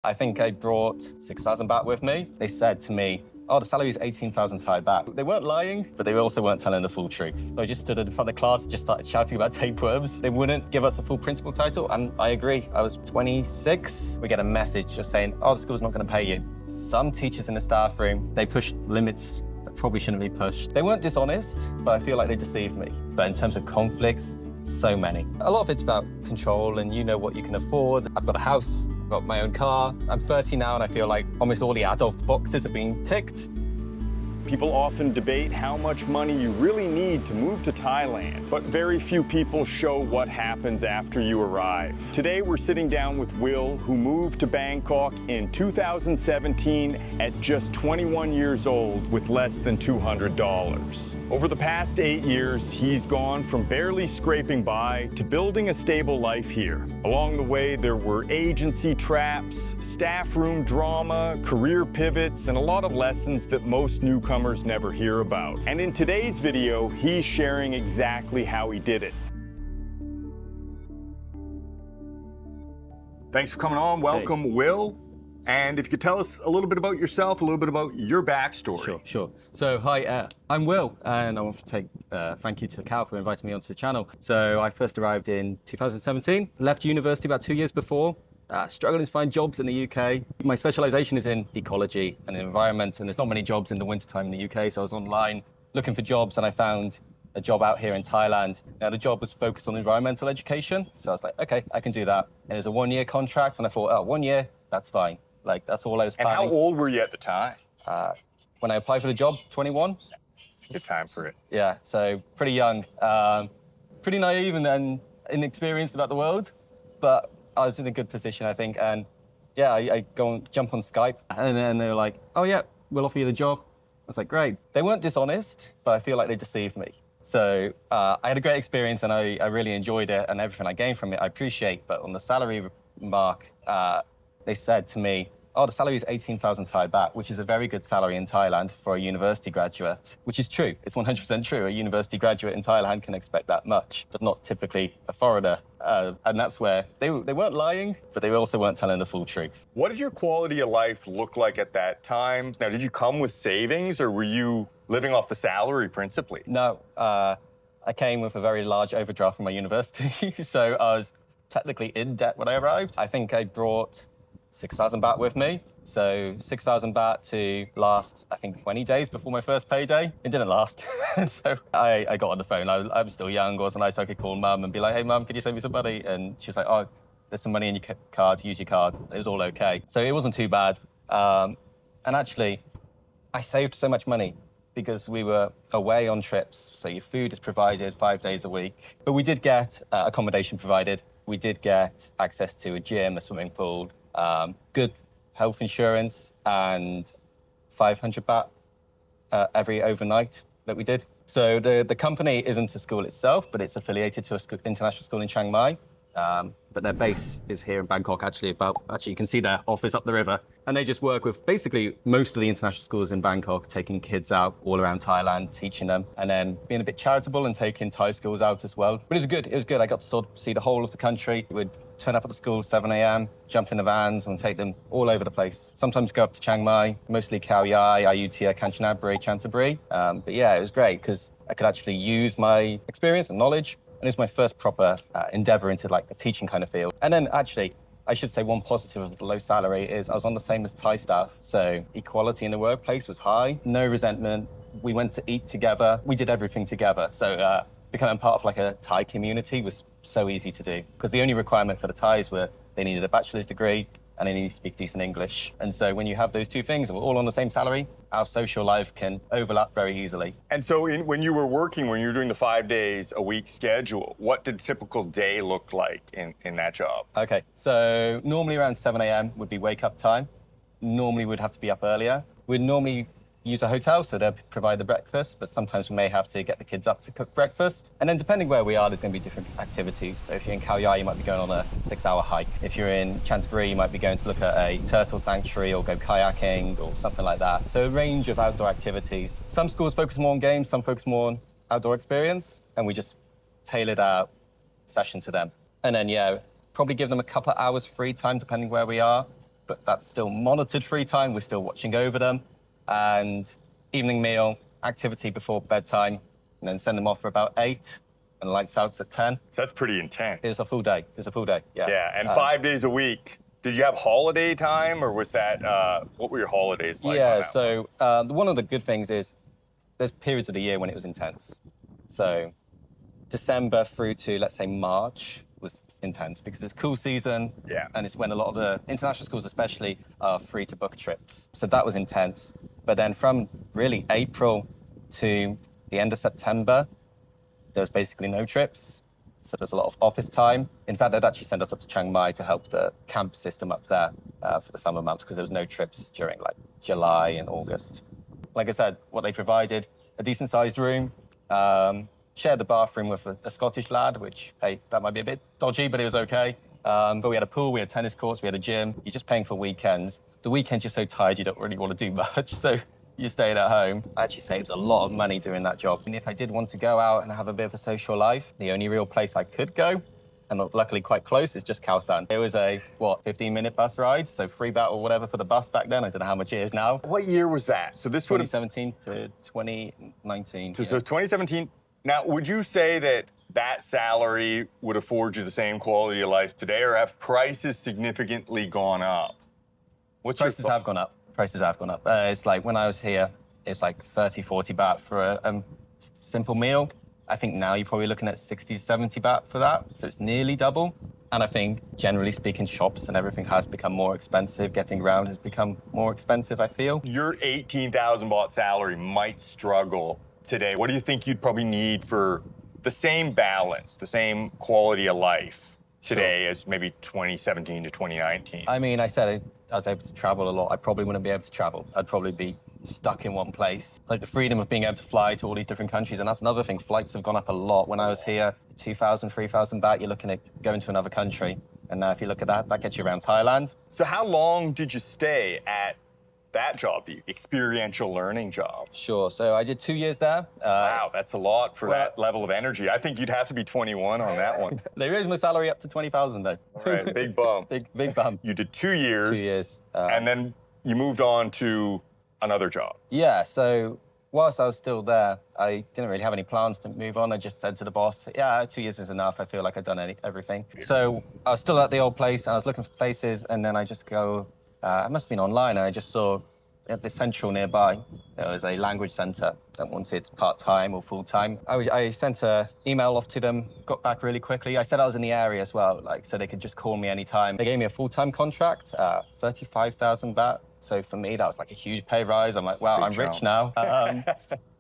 I think I brought 6,000 baht with me. They said to me, oh, the salary is 18,000 Thai baht. They weren't lying, but they also weren't telling the full truth. So I just stood in front of the class, just started shouting about tapeworms. They wouldn't give us a full principal title, and I agree. I was 26. We get a message just saying, oh, the school's not going to pay you. Some teachers in the staff room, they pushed limits that probably shouldn't be pushed. They weren't dishonest, but I feel like they deceived me. But in terms of conflicts, so many. A lot of it's about control and you know what you can afford. I've got a house, I've got my own car. I'm 30 now and I feel like almost all the adult boxes are being ticked. People often debate how much money you really need to move to Thailand, but very few people show what happens after you arrive. Today, we're sitting down with Will, who moved to Bangkok in 2017 at just 21 years old with less than $200. Over the past 8 years, he's gone from barely scraping by to building a stable life here. Along the way, there were agency traps, staff room drama, career pivots, and a lot of lessons that most newcomers never hear about. And in today's video, he's sharing exactly how he did it. Thanks for coming on. Welcome, hey. Will. And if you could tell us a little bit about yourself, a little bit about your backstory. Sure. So, hi, I'm Will, and I want to take thank you to Cal for inviting me onto the channel. So, I first arrived in 2017, left university about 2 years before. Struggling to find jobs in the UK. My specialization is in ecology and environment, and there's not many jobs in the wintertime in the UK, so I was online looking for jobs, and I found a job out here in Thailand. Now, the job was focused on environmental education, so I was like, okay, I can do that. And it was a 1-year contract, and I thought, oh, 1 year, that's fine. Like, that's all I was planning. And how old were you at the time? When I applied for the job, 21. It's a good time for it. Yeah, so pretty young. Pretty naive and inexperienced about the world, but I was in a good position, I think, and yeah, I go and jump on Skype, and then they were like, oh yeah, we'll offer you the job. I was like, great. They weren't dishonest, but I feel like they deceived me. So I had a great experience, and I really enjoyed it, and everything I gained from it, I appreciate. But on the salary mark, they said to me, oh, the salary is 18,000 Thai baht, which is a very good salary in Thailand for a university graduate, which is true. It's 100% true. A university graduate in Thailand can expect that much, but not typically a foreigner. And that's where they weren't lying, but they also weren't telling the full truth. What did your quality of life look like at that time? Now, did you come with savings, or were you living off the salary principally? No, I came with a very large overdraft from my university, so I was technically in debt when I arrived. I think I brought 6,000 baht with me. So 6,000 baht to last, I think, 20 days before my first payday. It didn't last. So I got on the phone. I was still young. It was nice. I could call Mum and be like, hey, Mum, could you send me some money? And she was like, oh, there's some money in your card. Use your card. It was all okay. So it wasn't too bad. And actually, I saved so much money because we were away on trips. So your food is provided 5 days a week. But we did get accommodation provided. We did get access to a gym, a swimming pool, good health insurance, and 500 baht every overnight that we did. So the company isn't a school itself, but it's affiliated to an international school in Chiang Mai. But their base is here in Bangkok, actually, you can see their office up the river. And they just work with basically most of the international schools in Bangkok, taking kids out all around Thailand, teaching them, and then being a bit charitable and taking Thai schools out as well. But it was good. I got to sort of see the whole of the country. We'd turn up at the school 7 a.m., jump in the vans and take them all over the place. Sometimes go up to Chiang Mai, mostly Khao Yai, Ayutthaya, Kanchanaburi, Chantaburi. But yeah, it was great because I could actually use my experience and knowledge. And it was my first proper endeavor into like a teaching kind of field. And then actually, I should say one positive of the low salary is I was on the same as Thai staff. So equality in the workplace was high, no resentment. We went to eat together. We did everything together. So becoming part of like a Thai community was so easy to do because the only requirement for the Thais were they needed a bachelor's degree and they needed to speak decent English. And so when you have those two things and we're all on the same salary, our social life can overlap very easily. And so when you were doing the 5 days a week schedule, what did a typical day look like in that job? Okay, so normally around 7 a.m. would be wake up time. Normally we'd have to be up earlier. We'd normally use a hotel, so they'll provide the breakfast, but sometimes we may have to get the kids up to cook breakfast. And then depending where we are, there's going to be different activities. So if you're in Khao Yai, you might be going on a 6-hour hike. If you're in Chantaburi, you might be going to look at a turtle sanctuary or go kayaking or something like that. So a range of outdoor activities. Some schools focus more on games, some focus more on outdoor experience, and we just tailored our session to them. And then, yeah, probably give them a couple of hours free time depending where we are. but that's still monitored free time. We're still watching over them. And evening meal, activity before bedtime, and then send them off for about 8 and lights out at 10. That's pretty intense. It was a full day. Yeah. Yeah, and 5 days a week. Did you have holiday time, or was that, what were your holidays like? Yeah, so one of the good things is there's periods of the year when it was intense. So December through to, let's say, March was intense because it's cool season. Yeah. And it's when a lot of the international schools especially are free to book trips. So that was intense. But then from really April to the end of September, there was basically no trips. So there's a lot of office time. In fact, they'd actually send us up to Chiang Mai to help the camp system up there for the summer months because there was no trips during like July and August. Like I said, what they provided, a decent sized room, shared the bathroom with a Scottish lad, which, hey, that might be a bit dodgy, but it was okay. But we had a pool, we had tennis courts, we had a gym. You're just paying for weekends. The weekends, you're so tired, you don't really want to do much. So you stayed at home. I actually saved a lot of money doing that job. And if I did want to go out and have a bit of a social life, the only real place I could go, and luckily quite close, is just Khao San. It was a, 15-minute bus ride, so free Baht or whatever for the bus back then. I don't know how much it is now. What year was that? So this would have... 2017 to 2019. So 2017. Now, would you say that that salary would afford you the same quality of life today, or have prices significantly gone up? Prices have gone up. Prices have gone up. It's like when I was here, it's like 30, 40 Baht for a simple meal. I think now you're probably looking at 60, 70 Baht for that. So it's nearly double. And I think, generally speaking, shops and everything has become more expensive. Getting around has become more expensive, I feel. Your 18,000 Baht salary might struggle today. What do you think you'd probably need for the same balance, the same quality of life today as maybe 2017 to 2019? I mean, I said I was able to travel a lot. I probably wouldn't be able to travel. I'd probably be stuck in one place. Like the freedom of being able to fly to all these different countries. And that's another thing. Flights have gone up a lot. When I was here, 2,000, 3,000 Baht, you're looking at going to another country. And now if you look at that, that gets you around Thailand. So how long did you stay at that job, the experiential learning job? Sure. So I did 2 years there. Wow, that's a lot for that level of energy. I think you'd have to be 21 on that one. They raised my salary up to 20,000 though. All right, big bump. Big bump. You did 2 years. 2 years. And then you moved on to another job. Yeah, so whilst I was still there, I didn't really have any plans to move on. I just said to the boss, yeah, 2 years is enough. I feel like I've done everything. So I was still at the old place and I was looking for places and then I just go, I must have been online and I just saw at the Central nearby, there was a language center that wanted part-time or full-time. I sent an email off to them, got back really quickly. I said I was in the area as well, like, so they could just call me anytime. They gave me a full-time contract, 35,000 Baht. So for me, that was like a huge pay rise. I'm like, wow, I'm rich now.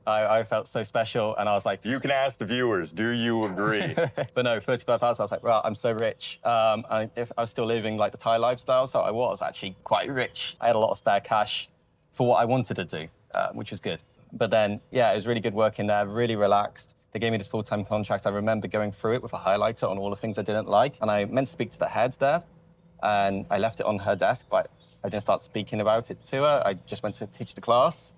I felt so special and I was like... You can ask the viewers, do you agree? But no, 35,000, I was like, well, I'm so rich. If I was still living like the Thai lifestyle, so I was actually quite rich. I had a lot of spare cash for what I wanted to do, which was good. But then, yeah, it was really good working there, really relaxed. They gave me this full-time contract. I remember going through it with a highlighter on all the things I didn't like. And I meant to speak to the head there, and I left it on her desk, but I didn't start speaking about it to her. I just went to teach the class.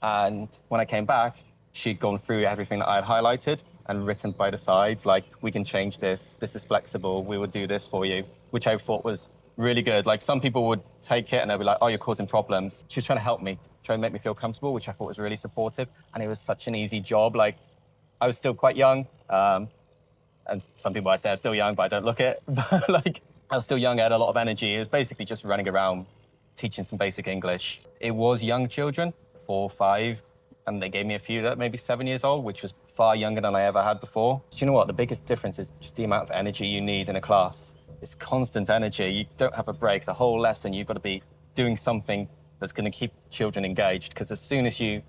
And when I came back, she'd gone through everything that I had highlighted and written by the sides, like, we can change this, this is flexible, we would do this for you, which I thought was really good. Like, some people would take it and they'd be like, oh, you're causing problems. She was trying to help me, trying to make me feel comfortable, which I thought was really supportive. And it was such an easy job. Like, I was still quite young. And some people I say I'm still young, but I don't look it. But like, I was still young, I had a lot of energy. It was basically just running around, teaching some basic English. It was young children, 4, 5, and they gave me a few that maybe 7 years old, which was far younger than I ever had before. Do you know what? The biggest difference is just the amount of energy you need in a class. It's constant energy. You don't have a break. The whole lesson, you've got to be doing something that's going to keep children engaged, because as soon as you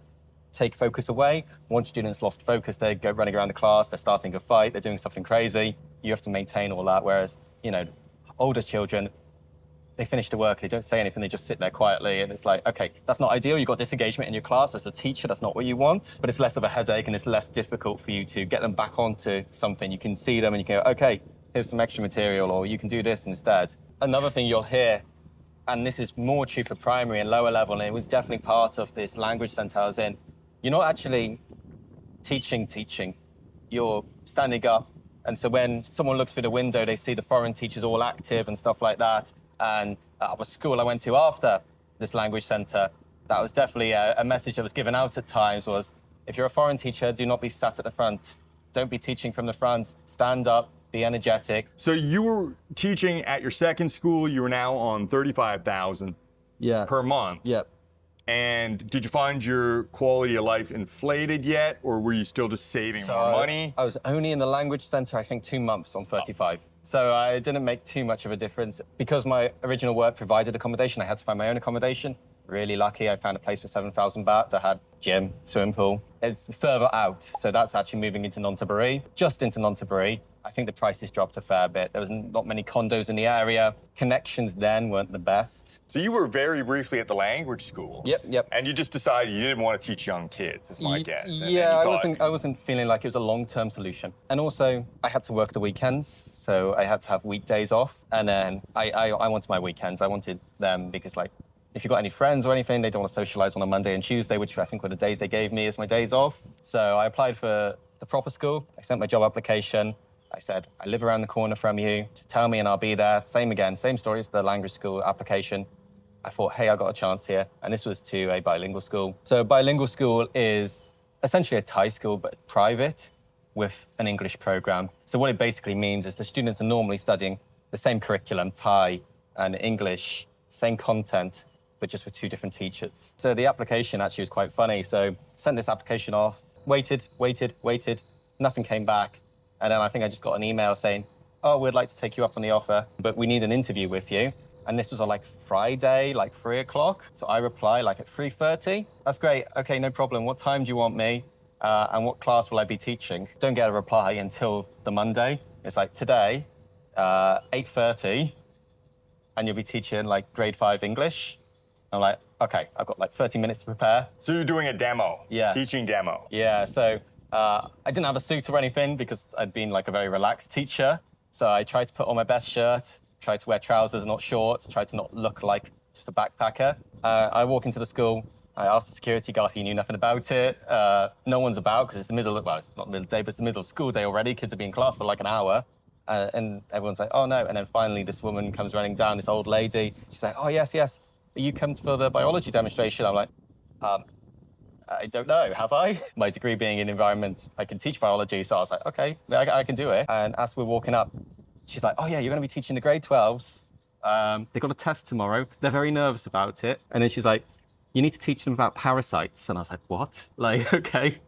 take focus away, once students lost focus, they go running around the class, they're starting a fight, they're doing something crazy. You have to maintain all that, whereas, you know, older children, they finish the work, they don't say anything, they just sit there quietly, and it's like, okay, that's not ideal. You've got disengagement in your class as a teacher, that's not what you want, but it's less of a headache and it's less difficult for you to get them back onto something. You can see them and you can go, okay, here's some extra material, or you can do this instead. Another thing you'll hear, and this is more true for primary and lower level, and it was definitely part of this language center I was in, you're not actually teaching, you're standing up. And so when someone looks through the window, they see the foreign teachers all active and stuff like that. And at the school I went to after this language center, that was definitely a message that was given out at times was, if you're a foreign teacher, do not be sat at the front. Don't be teaching from the front. Stand up, be energetic. So you were teaching at your second school, you were now on 35,000 per month. Yep. And did you find your quality of life inflated yet, or were you still just saving more money? I was only in the language center, I think 2 months on 35. So I didn't make too much of a difference. Because my original work provided accommodation, I had to find my own accommodation. Really lucky, I found a place for 7,000 baht that had gym, swimming pool. It's further out, so that's actually moving into Nonthaburi, just into Nonthaburi. I think the prices dropped a fair bit. There was not many condos in the area. Connections then weren't the best. So you were very briefly at the language school. Yep. And you just decided you didn't want to teach young kids, is my guess. Yeah, I wasn't feeling like it was a long-term solution. And also, I had to work the weekends, so I had to have weekdays off. And then I wanted my weekends. I wanted them because, like, if you've got any friends or anything, they don't want to socialize on a Monday and Tuesday, which I think were the days they gave me as my days off. So I applied for the proper school. I sent my job application. I said, I live around the corner from you. Just tell me and I'll be there. Same again, same story as the language school application. I thought, hey, I got a chance here. And this was to a bilingual school. So a bilingual school is essentially a Thai school, but private with an English program. So what it basically means is the students are normally studying the same curriculum, Thai and English, same content, but just with 2 different teachers. So the application actually was quite funny. So sent this application off, waited, nothing came back. And then I think I just got an email saying, oh, we'd like to take you up on the offer, but we need an interview with you. And this was on like Friday, like 3 o'clock. So I reply like at 3:30. That's great. Okay, no problem. What time do you want me? And what class will I be teaching? Don't get a reply until the Monday. It's like today, 8:30, and you'll be teaching like grade 5 English. I'm like, okay, I've got like 30 minutes to prepare. So you're doing a demo? Yeah. Teaching demo? Yeah, so I didn't have a suit or anything because I'd been like a very relaxed teacher. So I tried to put on my best shirt, tried to wear trousers, not shorts, tried to not look like just a backpacker. I walk into the school. I asked the security guard, he knew nothing about it. No one's about because it's the middle of, well, it's not the middle of the day, but it's the middle of school day already. Kids have been in class for like an hour. And everyone's like, oh no. And then finally this woman comes running down, this old lady. She's like, oh yes. You come for the biology demonstration? I'm like, I don't know, have I? My degree being in environment, I can teach biology. So I was like, okay, I can do it. And as we're walking up, she's like, oh yeah, you're gonna be teaching the grade 12s. They got a test tomorrow. They're very nervous about it. And then she's like, you need to teach them about parasites. And I was like, what? Like, okay.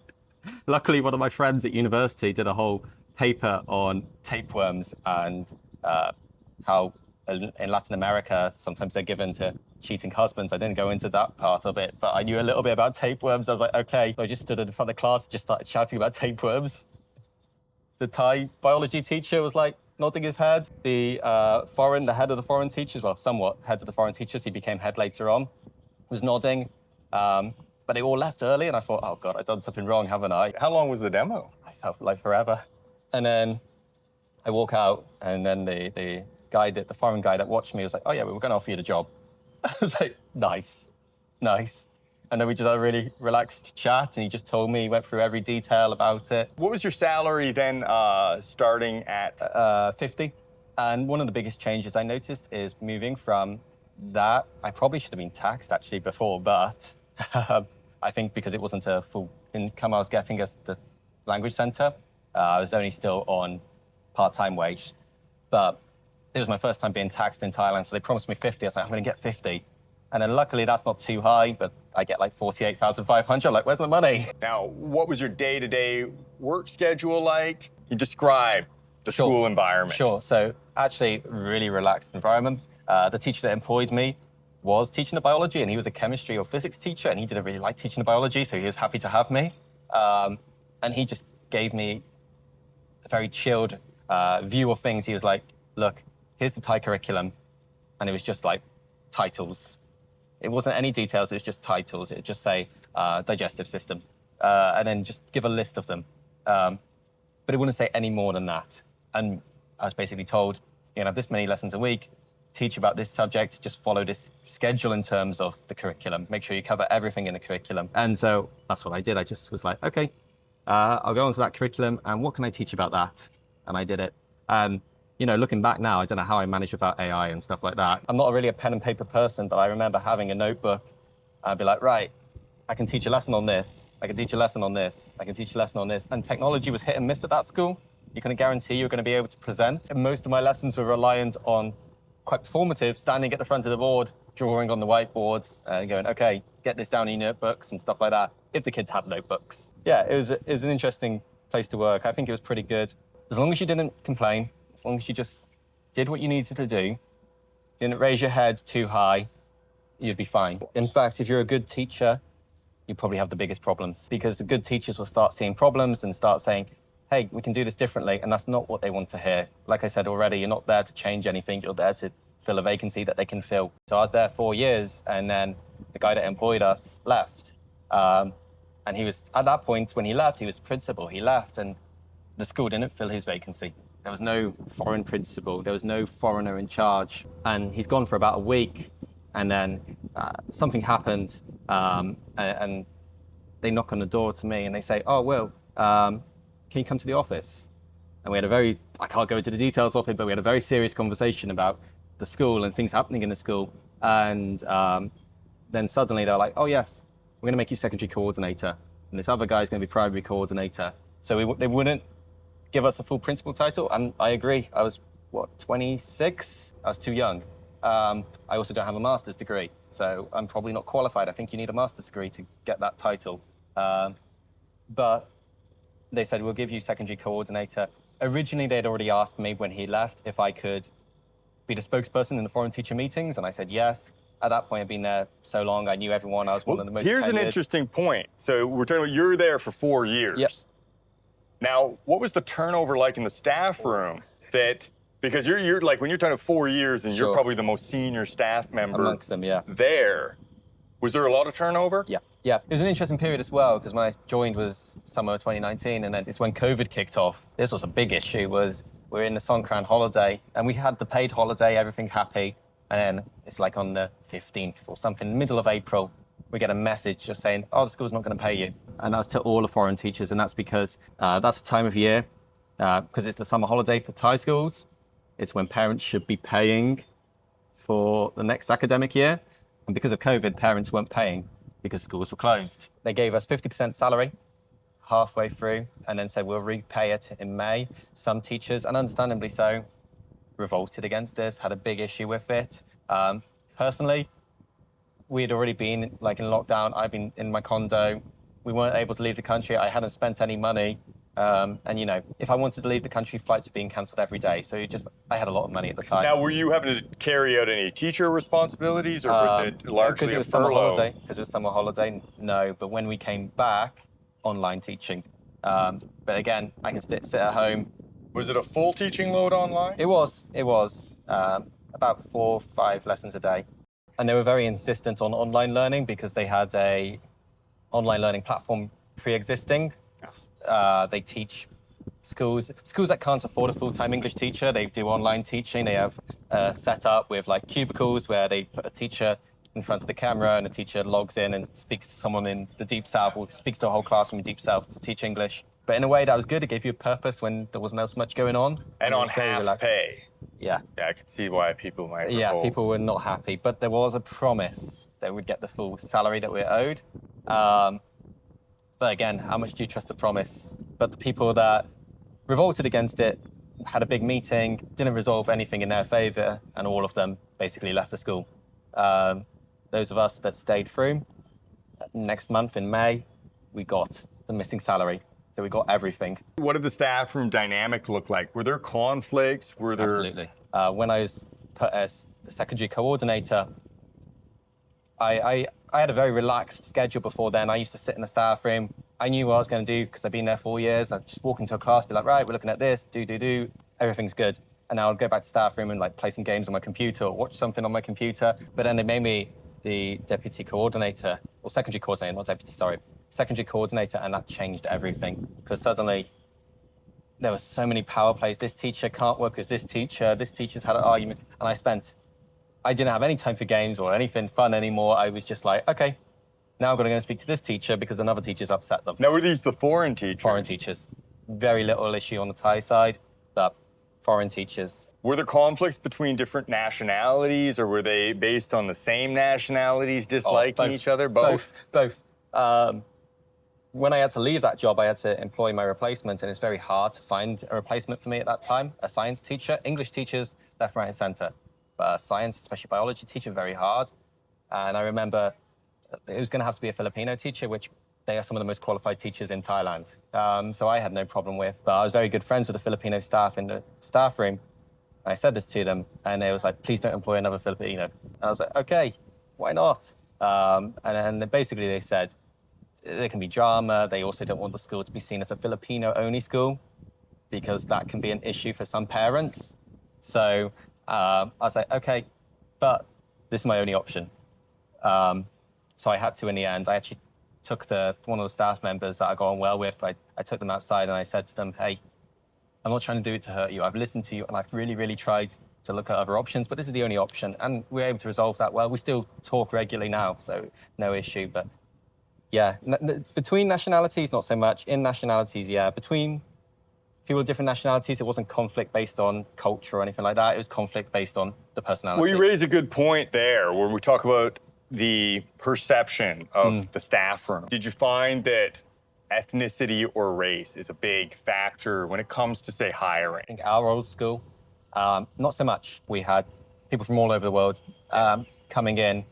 Luckily, one of my friends at university did a whole paper on tapeworms and how in Latin America, sometimes they're given to cheating husbands. I didn't go into that part of it, but I knew a little bit about tapeworms. I was like, okay. So I just stood in front of class, just started shouting about tapeworms. The Thai biology teacher was like nodding his head. The head of the foreign teachers, well, somewhat head of the foreign teachers, he became head later on, was nodding. But they all left early, and I thought, oh God, I've done something wrong, haven't I? How long was the demo? I felt like forever. And then I walk out, and then the foreign guy that watched me was like, oh yeah, we were gonna offer you the job. I was like, nice. And then we just had a really relaxed chat, and he just told me, he went through every detail about it. What was your salary then starting at? 50. And one of the biggest changes I noticed is moving from that, I probably should have been taxed actually before, but I think because it wasn't a full income I was getting as the language center, I was only still on part-time wage. But it was my first time being taxed in Thailand, so they promised me 50. I was like, I'm gonna get 50. And then luckily that's not too high, but I get like 48,500. Like, where's my money? Now, what was your day-to-day work schedule like? You describe the school environment. Sure, so actually really relaxed environment. The teacher that employed me was teaching the biology, and he was a chemistry or physics teacher, and he didn't really like teaching the biology, so he was happy to have me. And he just gave me a very chilled view of things. He was like, look, here's the Thai curriculum. And it was just like titles. It wasn't any details, it was just titles. It would just say digestive system, and then just give a list of them. But it wouldn't say any more than that. And I was basically told, you know, this many lessons a week, teach about this subject, just follow this schedule in terms of the curriculum. Make sure you cover everything in the curriculum. And so that's what I did. I just was like, okay, I'll go onto that curriculum, and what can I teach about that? And I did it. you know, looking back now, I don't know how I managed without AI and stuff like that. I'm not really a pen and paper person, but I remember having a notebook. I'd be like, right, I can teach a lesson on this. I can teach a lesson on this. I can teach a lesson on this. And technology was hit and miss at that school. You couldn't guarantee you were going to be able to present. And most of my lessons were reliant on quite performative, standing at the front of the board, drawing on the whiteboard, and going, okay, get this down in your notebooks and stuff like that, if the kids had notebooks. Yeah, it was an interesting place to work. I think it was pretty good. As long as you didn't complain, as long as you just did what you needed to do, didn't raise your head too high, you'd be fine. In fact, if you're a good teacher, you probably have the biggest problems, because the good teachers will start seeing problems and start saying, hey, we can do this differently, and that's not what they want to hear. Like I said already, you're not there to change anything, you're there to fill a vacancy that they can fill. So I was there 4 years, and then the guy that employed us left. And he was, at that point, when he left, he was principal, he left, and the school didn't fill his vacancy. There was no foreign principal, there was no foreigner in charge. And he's gone for about a week, and then something happened, and they knock on the door to me, and they say, oh, Will, can you come to the office? And we had a very, I can't go into the details of it, but we had a very serious conversation about the school and things happening in the school. And then suddenly they're like, oh yes, we're gonna make you secondary coordinator. And this other guy's gonna be primary coordinator. So they wouldn't give us a full principal title. And I agree, I was, what, 26? I was too young. I also don't have a master's degree, so I'm probably not qualified. I think you need a master's degree to get that title. But they said, we'll give you secondary coordinator. Originally, they'd already asked me when he left if I could be the spokesperson in the foreign teacher meetings, and I said yes. At that point, I'd been there so long, I knew everyone. I was one of the most Here's an tenured. interesting point. So we're talking about you're there for 4 years. Yep. Now, what was the turnover like in the staff room? Because you're like, when you're talking 4 years and you're Sure. probably the most senior staff member Amongst them, yeah. there, was there a lot of turnover? Yeah. Yeah, it was an interesting period as well, because when I joined was summer 2019, and then it's when COVID kicked off. This was a big issue, was we're in the Songkran holiday, and we had the paid holiday, everything happy, and then it's like on the 15th or something, middle of April, we get a message just saying, oh, the school's not going to pay you. And that's to all the foreign teachers, and that's because that's the time of year, because it's the summer holiday for Thai schools. It's when parents should be paying for the next academic year, and because of COVID, parents weren't paying, because schools were closed. They gave us 50% salary halfway through and then said, we'll repay it in May. Some teachers, and understandably so, revolted against this, had a big issue with it. Personally, we had already been like in lockdown. I've been in my condo. We weren't able to leave the country. I hadn't spent any money. And you know, if I wanted to leave the country, flights were being cancelled every day. So I had a lot of money at the time. Now, were you having to carry out any teacher responsibilities, or was it largely because it was a summer furlough? holiday. Because it was summer holiday, no. But when we came back, online teaching. But again, I can sit at home. Was it a full teaching load online? It was about 4 or 5 lessons a day. And they were very insistent on online learning because they had a online learning platform pre-existing. They teach schools that can't afford a full-time English teacher. They do online teaching. They have set up with like cubicles where they put a teacher in front of the camera and the teacher logs in and speaks to someone in the Deep South or speaks to a whole classroom in Deep South to teach English. But in a way that was good. It gave you a purpose when there wasn't else much going on. And it on was very half relaxed. pay. Yeah. Yeah, I could see why people might Yeah, revolt. people were not happy, but there was a promise they would get the full salary that we're owed. But again, how much do you trust the promise? But the people that revolted against it had a big meeting, didn't resolve anything in their favor, and all of them basically left the school. Those of us that stayed through, next month in May, we got the missing salary. So we got everything. What did the staff room dynamic look like? Were there conflicts? Were there... Absolutely. When I was put as the secondary coordinator, I had a very relaxed schedule before then. I used to sit in the staff room. I knew what I was going to do because I'd been there 4 years. I'd just walk into a class, be like, right, we're looking at this, do, everything's good. And now I'll go back to staff room and like play some games on my computer or watch something on my computer. But then they made me the deputy coordinator, or secondary coordinator, not deputy, sorry. Secondary coordinator, and that changed everything because suddenly there were so many power plays. This teacher can't work with this teacher's had an argument, and I didn't have any time for games or anything fun anymore. I was just like, okay, now I've got to go and speak to this teacher because another teacher's upset them. Now, were these the foreign teachers? Foreign teachers. Very little issue on the Thai side, but foreign teachers. Were there conflicts between different nationalities, or were they based on the same nationalities disliking each other? Both? Both. When I had to leave that job, I had to employ my replacement, and it's very hard to find a replacement for me at that time. A science teacher, English teachers, left, right, and center. But science, especially biology teacher, very hard. And I remember it was going to have to be a Filipino teacher, which they are some of the most qualified teachers in Thailand. So I had no problem with. But I was very good friends with the Filipino staff in the staff room. I said this to them, and they was like, please don't employ another Filipino. And I was like, okay, why not? And then basically they said, there can be drama. They also don't want the school to be seen as a Filipino-only school because that can be an issue for some parents. So I was like, okay, but this is my only option. So I had to in the end. I actually took one of the staff members that I got on well with. I took them outside and I said to them, hey, I'm not trying to do it to hurt you. I've listened to you and I've really, really tried to look at other options, but this is the only option. And we were able to resolve that well. We still talk regularly now, so no issue. But yeah, between nationalities, not so much. In nationalities, yeah. Between people of different nationalities, it wasn't conflict based on culture or anything like that. It was conflict based on the personality. Well, you raise a good point there where we talk about the perception of the staff room. Did you find that ethnicity or race is a big factor when it comes to, say, hiring? I think our old school, not so much. We had people from all over the world coming in.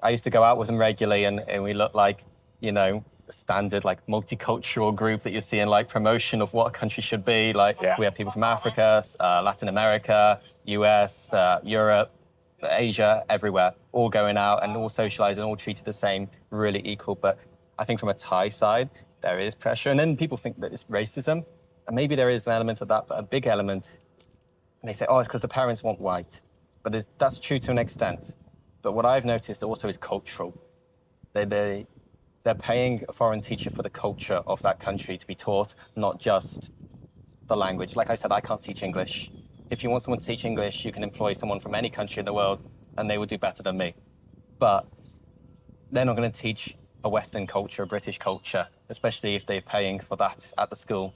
I used to go out with them regularly, and we looked like, the standard multicultural group that you see in promotion of what a country should be. We had people from Africa, Latin America, US, Europe, Asia, everywhere, all going out and all socializing, all treated the same, really equal. But I think from a Thai side, there is pressure. And then people think that it's racism. And maybe there is an element of that, but a big element, and they say, oh, it's because the parents want white. But that's true to an extent. But what I've noticed also is cultural. They're paying a foreign teacher for the culture of that country to be taught, not just the language. Like I said, I can't teach English. If you want someone to teach English, you can employ someone from any country in the world, and they will do better than me. But they're not going to teach a Western culture, a British culture, especially if they're paying for that at the school.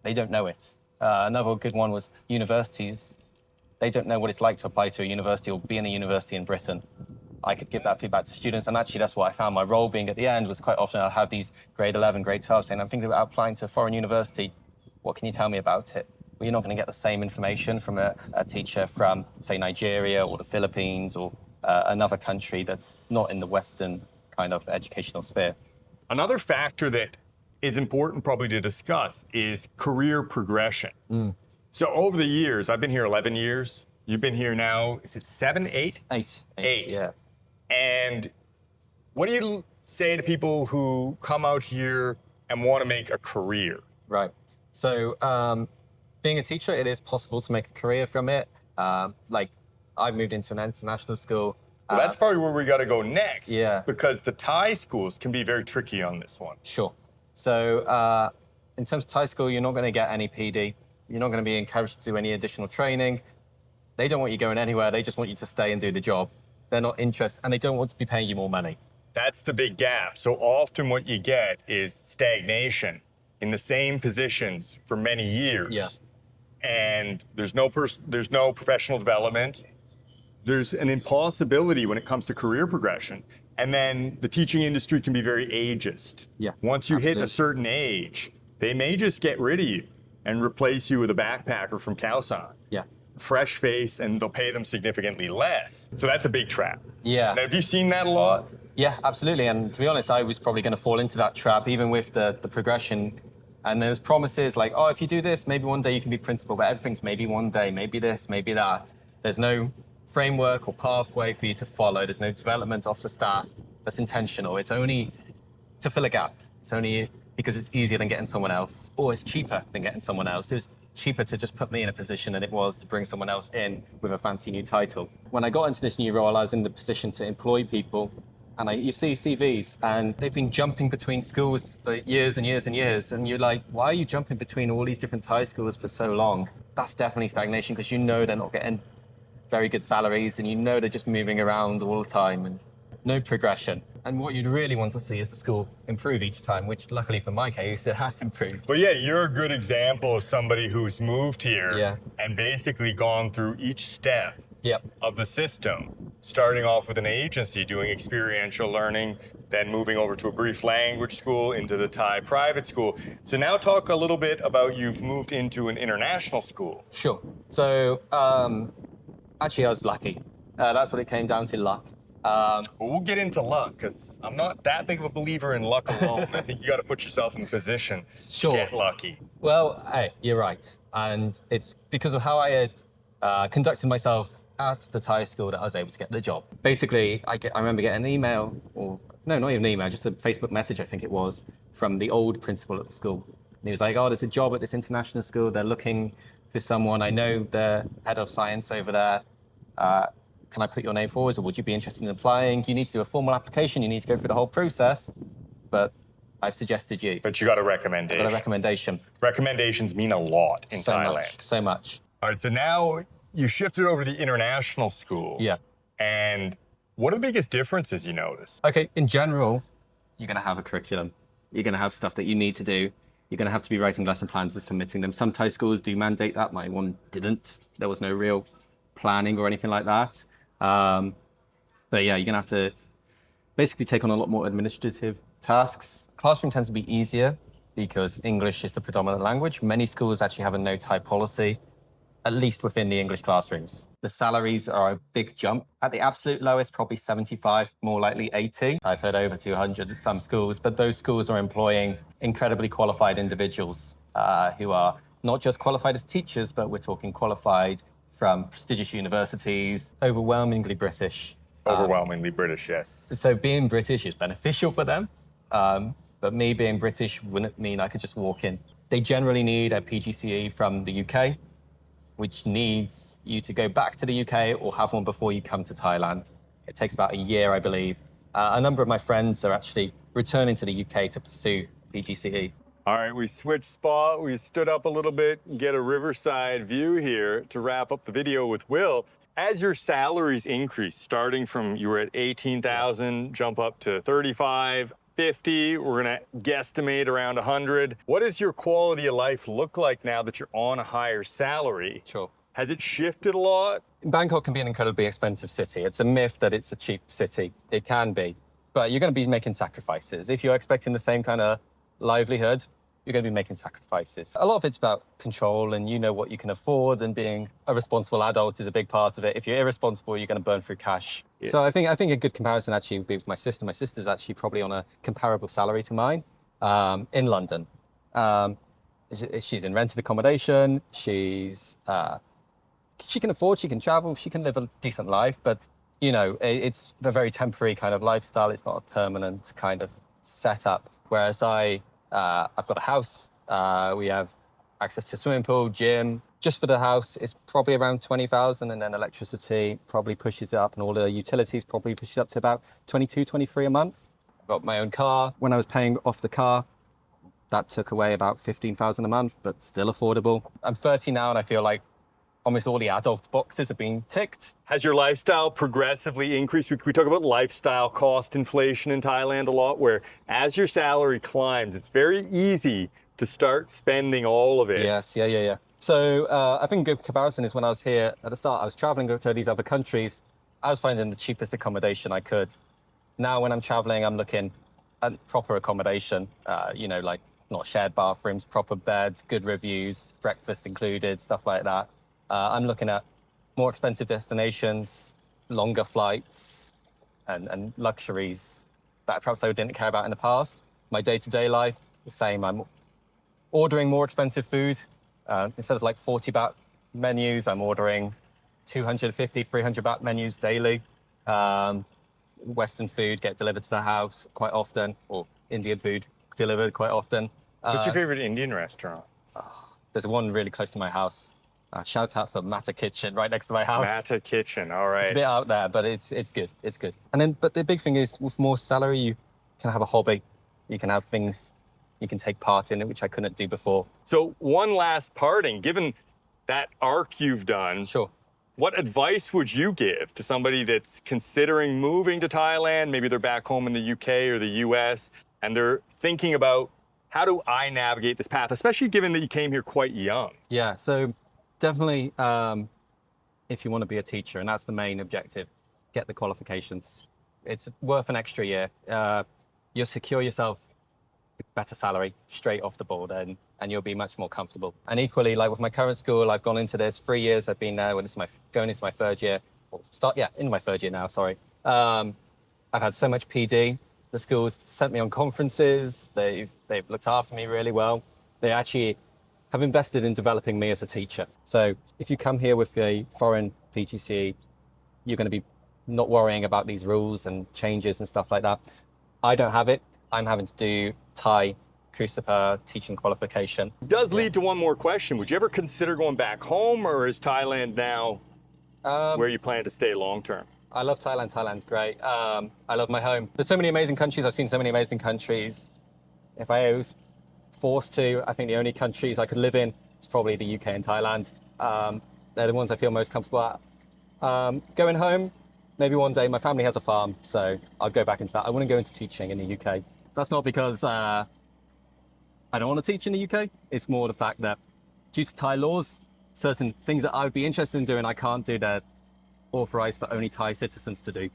They don't know it. Another good one was universities. They don't know what it's like to apply to a university or be in a university in Britain. I could give that feedback to students, and actually that's what I found my role being at the end was quite often I'll have these grade 11, grade 12 saying, I'm thinking about applying to a foreign university. What can you tell me about it? Well, you're not going to get the same information from a teacher from, say, Nigeria or the Philippines or another country that's not in the Western kind of educational sphere. Another factor that is important probably to discuss is career progression. So over the years, I've been here 11 years. You've been here now, is it 7, 8? 8, yeah. And what do you say to people who come out here and want to make a career? Right. So being a teacher, it is possible to make a career from it. I moved into an international school. Well, that's probably where we got to go next. Yeah. Because the Thai schools can be very tricky on this one. Sure. So in terms of Thai school, you're not going to get any PD. You're not going to be encouraged to do any additional training. They don't want you going anywhere. They just want you to stay and do the job. They're not interested, and they don't want to be paying you more money. That's the big gap. So often what you get is stagnation in the same positions for many years. Yeah. And there's no professional development. There's an impossibility when it comes to career progression. And then the teaching industry can be very ageist. Yeah, Once you hit a certain age, they may just get rid of you and replace you with a backpacker from Khaosan. Yeah. Fresh face, and they'll pay them significantly less. So that's a big trap. Yeah. Now, have you seen that a lot? Yeah, absolutely. And to be honest, I was probably going to fall into that trap, even with the progression. And there's promises like, oh, if you do this, maybe one day you can be principal, but everything's maybe one day, maybe this, maybe that. There's no framework or pathway for you to follow. There's no development of the staff that's intentional. It's only to fill a gap. It's only because it's easier than getting someone else, or it's cheaper than getting someone else. It was cheaper to just put me in a position than it was to bring someone else in with a fancy new title. When I got into this new role, I was in the position to employ people, and you see CVs, and they've been jumping between schools for years and years and years, and you're like, why are you jumping between all these different Thai schools for so long? That's definitely stagnation, because you know they're not getting very good salaries, and you know they're just moving around all the time. And no progression. And what you'd really want to see is the school improve each time, which luckily for my case, it has improved. But yeah, you're a good example of somebody who's moved here Yeah. and basically gone through each step Yep. of the system, starting off with an agency doing experiential learning, then moving over to a brief language school, into the Thai private school. So now talk a little bit about you've moved into an international school. Sure. So actually, I was lucky. That's what it came down to, luck. But we'll get into luck, because I'm not that big of a believer in luck alone. I think you got to put yourself in a position Sure. to get lucky. Well, hey, you're right. And it's because of how I had conducted myself at the Thai school that I was able to get the job. Basically, I remember getting an email, or no, not even an email, just a Facebook message, I think it was, from the old principal at the school. And he was like, oh, there's a job at this international school. They're looking for someone. I know the head of science over there. Can I put your name forward, or would you be interested in applying? You need to do a formal application. You need to go through the whole process. But I've suggested you. But you got a I recommendation. got a recommendation. Recommendations mean a lot in Thailand. So much. All right, so now you shifted over to the international school. Yeah. And what are the biggest differences you notice? Okay, in general, you're going to have a curriculum. You're going to have stuff that you need to do. You're going to have to be writing lesson plans and submitting them. Some Thai schools do mandate that. My one didn't. There was no real planning or anything like that. But yeah, you're going to have to basically take on a lot more administrative tasks. Classroom tends to be easier because English is the predominant language. Many schools actually have a no Thai policy, at least within the English classrooms. The salaries are a big jump. At the absolute lowest, probably 75, more likely 80. I've heard over 200 at some schools, but those schools are employing incredibly qualified individuals who are not just qualified as teachers, but we're talking qualified from prestigious universities, overwhelmingly British. Overwhelmingly British, yes. So being British is beneficial for them, but me being British wouldn't mean I could just walk in. They generally need a PGCE from the UK, which needs you to go back to the UK or have one before you come to Thailand. It takes about a year, I believe. A number of my friends are actually returning to the UK to pursue PGCE. All right, we switched spot. We stood up a little bit, get a riverside view here to wrap up the video with Will. As your salaries increase, starting from you were at 18,000, jump up to 35, 50, we're gonna guesstimate around 100. What does your quality of life look like now that you're on a higher salary? Sure. Has it shifted a lot? Bangkok can be an incredibly expensive city. It's a myth that it's a cheap city. It can be, but you're going to be making sacrifices. If you're expecting the same kind of livelihood, you're going to be making sacrifices. A lot of it's about control, and you know what you can afford, and being a responsible adult is a big part of it. If you're irresponsible, you're going to burn through cash. Yeah. So I think a good comparison actually would be with my sister. My sister's actually probably on a comparable salary to mine in London. She's in rented accommodation. She can afford, she can travel, she can live a decent life, but you know, it's a very temporary kind of lifestyle. It's not a permanent kind of setup. Whereas I've got a house. We have access to a swimming pool, gym. Just for the house, it's probably around 20,000, and then electricity probably pushes it up, and all the utilities probably pushes up to about 22, 23 a month. I've got my own car. When I was paying off the car, that took away about 15,000 a month, but still affordable. I'm 30 now, and I feel like almost all the adult boxes have been ticked. Has your lifestyle progressively increased? We talk about lifestyle cost inflation in Thailand a lot, where as your salary climbs, it's very easy to start spending all of it. Yes, yeah. So I think a good comparison is when I was here at the start, I was traveling to these other countries. I was finding the cheapest accommodation I could. Now when I'm traveling, I'm looking at proper accommodation, like not shared bathrooms, proper beds, good reviews, breakfast included, stuff like that. I'm looking at more expensive destinations, longer flights, and luxuries that perhaps I didn't care about in the past. My day-to-day life, the same. I'm ordering more expensive food. Instead of like 40 baht menus, I'm ordering 250, 300 baht menus daily. Western food get delivered to the house quite often, or Indian food delivered quite often. What's your favorite Indian restaurant? There's one really close to my house. Shout out for Mata Kitchen right next to my house. Mata Kitchen, all right. It's a bit out there, but it's good. It's good. But the big thing is, with more salary, you can have a hobby. You can have things you can take part in, which I couldn't do before. So one last parting, given that arc you've done, sure, What advice would you give to somebody that's considering moving to Thailand? Maybe they're back home in the UK or the US, and they're thinking about, how do I navigate this path, especially given that you came here quite young? Yeah, so definitely if you want to be a teacher, and that's the main objective, get the qualifications. It's worth an extra year. You'll secure yourself a better salary straight off the board, and you'll be much more comfortable. And equally, like with my current school, I've gone into this 3 years. I've been there. Going into my third year. In my third year now. Sorry. I've had so much PD. The school's sent me on conferences. They've looked after me really well. They actually have invested in developing me as a teacher. So if you come here with a foreign PGCE, you're going to be not worrying about these rules and changes and stuff like that. I don't have it. I'm having to do Thai Kusapa teaching qualification. It does lead to one more question. Would you ever consider going back home, or is Thailand now where you plan to stay long term? I love Thailand. Thailand's great. I love my home. There's so many amazing countries. I've seen so many amazing countries. If I was forced to, I think the only countries I could live in is probably the UK and Thailand. They're the ones I feel most comfortable at. Going home, maybe one day. My family has a farm, so I'll go back into that. I wouldn't go into teaching in the UK. That's not because I don't want to teach in the UK. It's more the fact that due to Thai laws, certain things that I would be interested in doing, I can't do. They're authorized for only Thai citizens to do.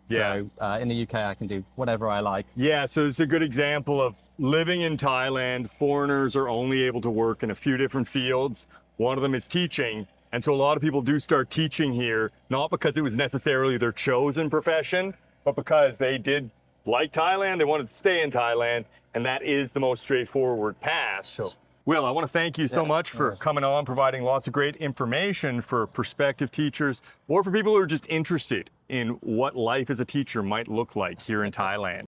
Yeah. So in the UK, I can do whatever I like. Yeah, so it's a good example of living in Thailand. Foreigners are only able to work in a few different fields. One of them is teaching. And so a lot of people do start teaching here, not because it was necessarily their chosen profession, but because they did like Thailand, they wanted to stay in Thailand, and that is the most straightforward path. Sure. Will, I want to thank you so much for coming on, providing lots of great information for prospective teachers or for people who are just interested in what life as a teacher might look like here in Thailand.